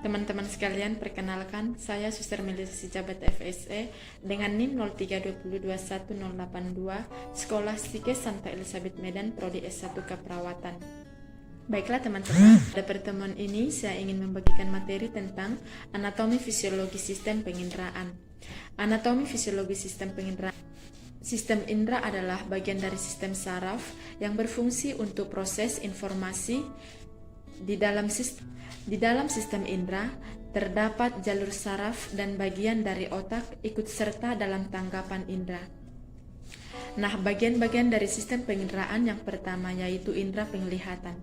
Teman-teman sekalian, perkenalkan, saya Suster Melisa Jabat FSE dengan NIM 03221082, Sekolah Psike Santa Elizabeth Medan, Prodi S1 Keperawatan. Baiklah teman-teman, pada pertemuan ini saya ingin membagikan materi tentang anatomi fisiologi sistem penginderaan. Anatomi fisiologi sistem penginderaan. Sistem indera adalah bagian dari sistem saraf yang berfungsi untuk proses informasi. Di dalam sistem indera terdapat jalur saraf dan bagian dari otak ikut serta dalam tanggapan indera. Nah, bagian-bagian dari sistem penginderaan yang pertama yaitu indera penglihatan.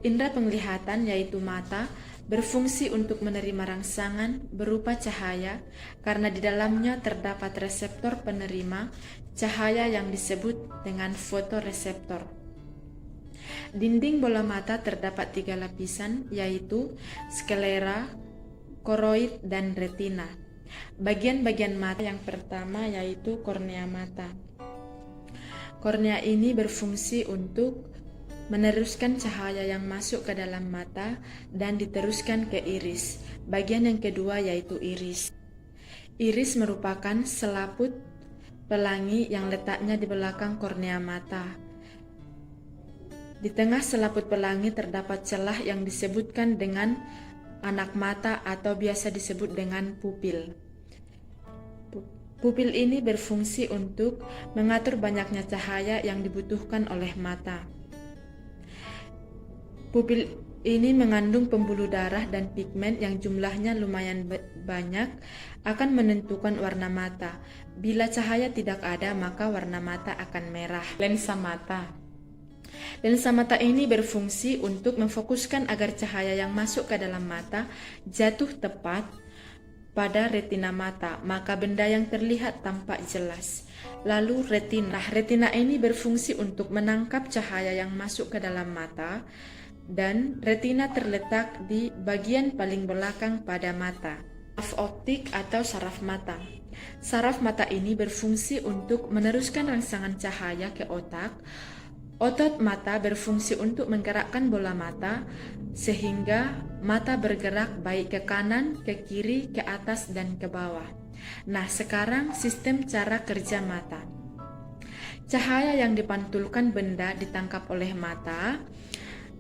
Indera penglihatan yaitu mata berfungsi untuk menerima rangsangan berupa cahaya karena di dalamnya terdapat reseptor penerima cahaya yang disebut dengan fotoreseptor. Dinding bola mata terdapat 3 lapisan yaitu sklera, koroid, dan retina. Bagian-bagian mata yang pertama yaitu kornea mata. Kornea ini berfungsi untuk meneruskan cahaya yang masuk ke dalam mata dan diteruskan ke iris. Bagian yang kedua yaitu iris. Iris merupakan selaput pelangi yang letaknya di belakang kornea mata. Di tengah selaput pelangi terdapat celah yang disebutkan dengan anak mata atau biasa disebut dengan pupil. Pupil ini berfungsi untuk mengatur banyaknya cahaya yang dibutuhkan oleh mata. Pupil ini mengandung pembuluh darah dan pigmen yang jumlahnya lumayan banyak akan menentukan warna mata. Bila cahaya tidak ada, maka warna mata akan merah. Lensa mata. Lensa mata ini berfungsi untuk memfokuskan agar cahaya yang masuk ke dalam mata jatuh tepat pada retina mata, maka benda yang terlihat tampak jelas. Lalu retina. Retina ini berfungsi untuk menangkap cahaya yang masuk ke dalam mata, dan retina terletak di bagian paling belakang pada mata. Saraf optik atau saraf mata. Saraf mata ini berfungsi untuk meneruskan rangsangan cahaya ke otak. Otot mata berfungsi untuk menggerakkan bola mata sehingga mata bergerak baik ke kanan, ke kiri, ke atas, dan ke bawah. Nah, sekarang sistem cara kerja mata. Cahaya yang dipantulkan benda ditangkap oleh mata,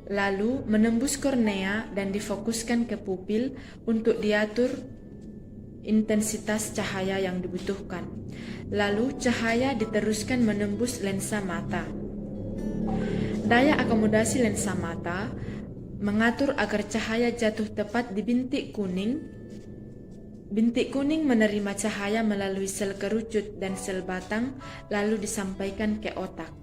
lalu menembus kornea dan difokuskan ke pupil untuk diatur intensitas cahaya yang dibutuhkan. Lalu cahaya diteruskan menembus lensa mata. Daya akomodasi lensa mata mengatur agar cahaya jatuh tepat di bintik kuning. Bintik kuning menerima cahaya melalui sel kerucut dan sel batang, lalu disampaikan ke otak.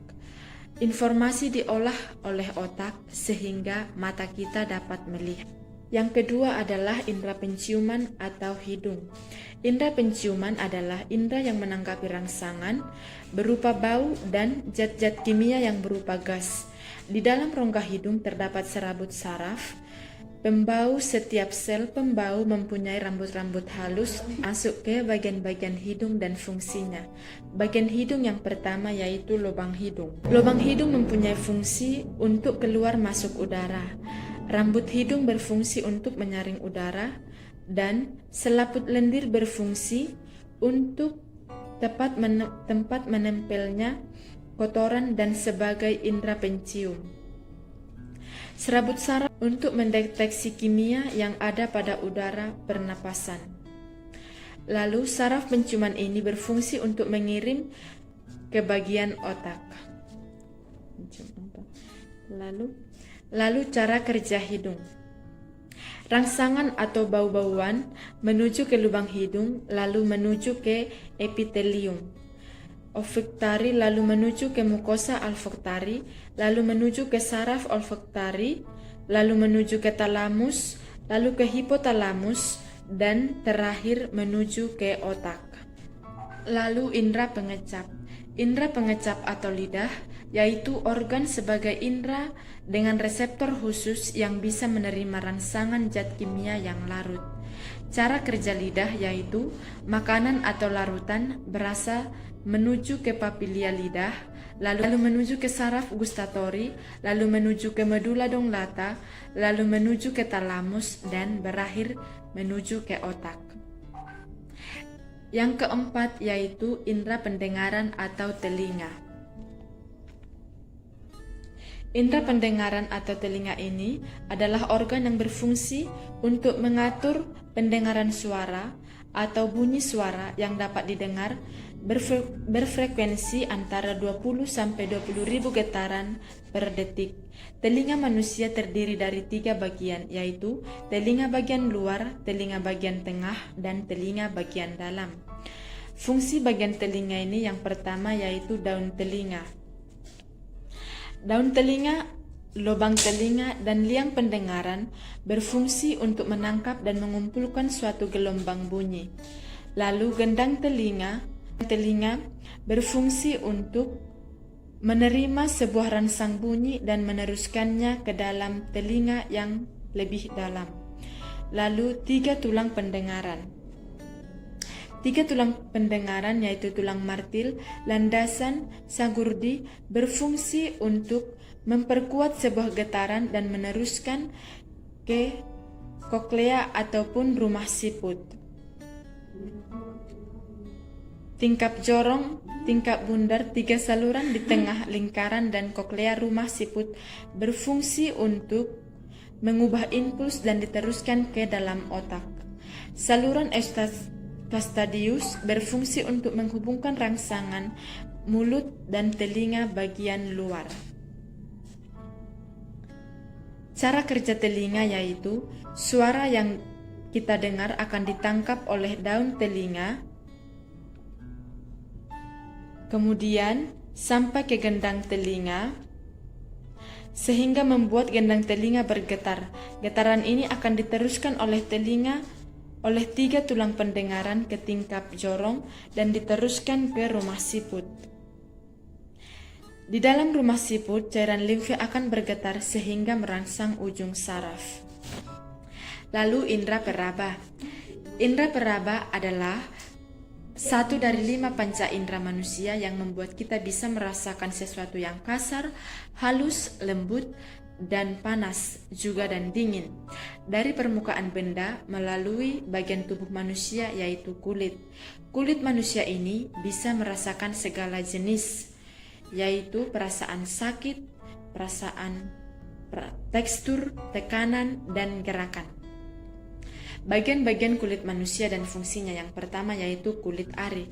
Informasi diolah oleh otak sehingga mata kita dapat melihat. Yang kedua adalah indera penciuman atau hidung. Indera penciuman adalah indera yang menanggapi rangsangan berupa bau dan zat-zat kimia yang berupa gas. Di dalam rongga hidung terdapat serabut saraf pembau. Setiap sel pembau mempunyai rambut-rambut halus masuk ke bagian-bagian hidung dan fungsinya. Bagian hidung yang pertama yaitu lubang hidung. Lubang hidung mempunyai fungsi untuk keluar masuk udara. Rambut hidung berfungsi untuk menyaring udara, dan selaput lendir berfungsi untuk tempat menempelnya kotoran dan sebagai indera pencium. Serabut saraf untuk mendeteksi kimia yang ada pada udara pernapasan. Lalu saraf penciuman ini berfungsi untuk mengirim ke bagian otak. Lalu cara kerja hidung. Rangsangan atau bau-bauan menuju ke lubang hidung, lalu menuju ke epitelium olfaktari, lalu menuju ke mukosa olfaktari, lalu menuju ke saraf olfaktari, lalu menuju ke talamus, lalu ke hipotalamus, dan terakhir menuju ke otak. Lalu indera pengecap. Indera pengecap atau lidah yaitu organ sebagai indera dengan reseptor khusus yang bisa menerima rangsangan zat kimia yang larut. Cara kerja lidah yaitu makanan atau larutan berasa menuju ke papilia lidah, lalu menuju ke saraf gustatori, lalu menuju ke medula oblongata, lalu menuju ke talamus, dan berakhir menuju ke otak. Yang keempat yaitu indera pendengaran atau telinga. Indera pendengaran atau telinga ini adalah organ yang berfungsi untuk mengatur pendengaran suara atau bunyi suara yang dapat didengar berfrekuensi antara 20 sampai 20 ribu getaran per detik. Telinga manusia terdiri dari 3 bagian, yaitu telinga bagian luar, telinga bagian tengah, dan telinga bagian dalam. Fungsi bagian telinga ini yang pertama yaitu daun telinga. Daun telinga, lubang telinga, dan liang pendengaran berfungsi untuk menangkap dan mengumpulkan suatu gelombang bunyi. Lalu gendang telinga berfungsi untuk menerima sebuah rangsang bunyi dan meneruskannya ke dalam telinga yang lebih dalam. Lalu 3 tulang pendengaran. 3 tulang pendengaran yaitu tulang martil, landasan, sagurdi berfungsi untuk memperkuat sebuah getaran dan meneruskan ke koklea ataupun rumah siput. Tingkap jorong, tingkap bundar, 3 saluran di tengah lingkaran dan koklea rumah siput berfungsi untuk mengubah impuls dan diteruskan ke dalam otak. Saluran Castadius berfungsi untuk menghubungkan rangsangan mulut dan telinga bagian luar. Cara kerja telinga yaitu suara yang kita dengar akan ditangkap oleh daun telinga, kemudian sampai ke gendang telinga, sehingga membuat gendang telinga bergetar. Getaran ini akan diteruskan oleh 3 tulang pendengaran ke tingkap jorong dan diteruskan ke rumah siput. Di dalam rumah siput, cairan limfe akan bergetar sehingga merangsang ujung saraf. Lalu indera peraba. Indera peraba adalah 1 dari 5 panca indera manusia yang membuat kita bisa merasakan sesuatu yang kasar, halus, lembut, dan panas juga dan dingin dari permukaan benda melalui bagian tubuh manusia yaitu kulit. Kulit manusia ini bisa merasakan segala jenis yaitu perasaan sakit, perasaan tekstur, tekanan, dan gerakan. Bagian-bagian kulit manusia dan fungsinya yang pertama yaitu kulit ari.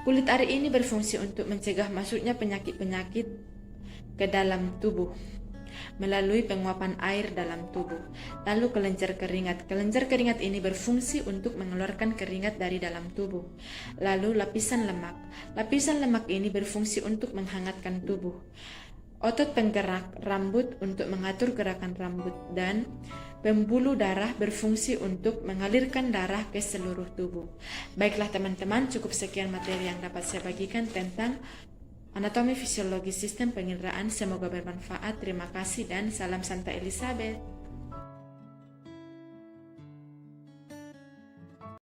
Kulit ari ini berfungsi untuk mencegah masuknya penyakit-penyakit ke dalam tubuh melalui penguapan air dalam tubuh. Lalu kelenjar keringat. Kelenjar keringat ini berfungsi untuk mengeluarkan keringat dari dalam tubuh. Lalu lapisan lemak. Lapisan lemak ini berfungsi untuk menghangatkan tubuh. Otot penggerak rambut untuk mengatur gerakan rambut, dan pembuluh darah berfungsi untuk mengalirkan darah ke seluruh tubuh. Baiklah teman-teman, cukup sekian materi yang dapat saya bagikan tentang anatomi fisiologi sistem penginderaan. Semoga bermanfaat. Terima kasih dan salam Santa Elizabeth.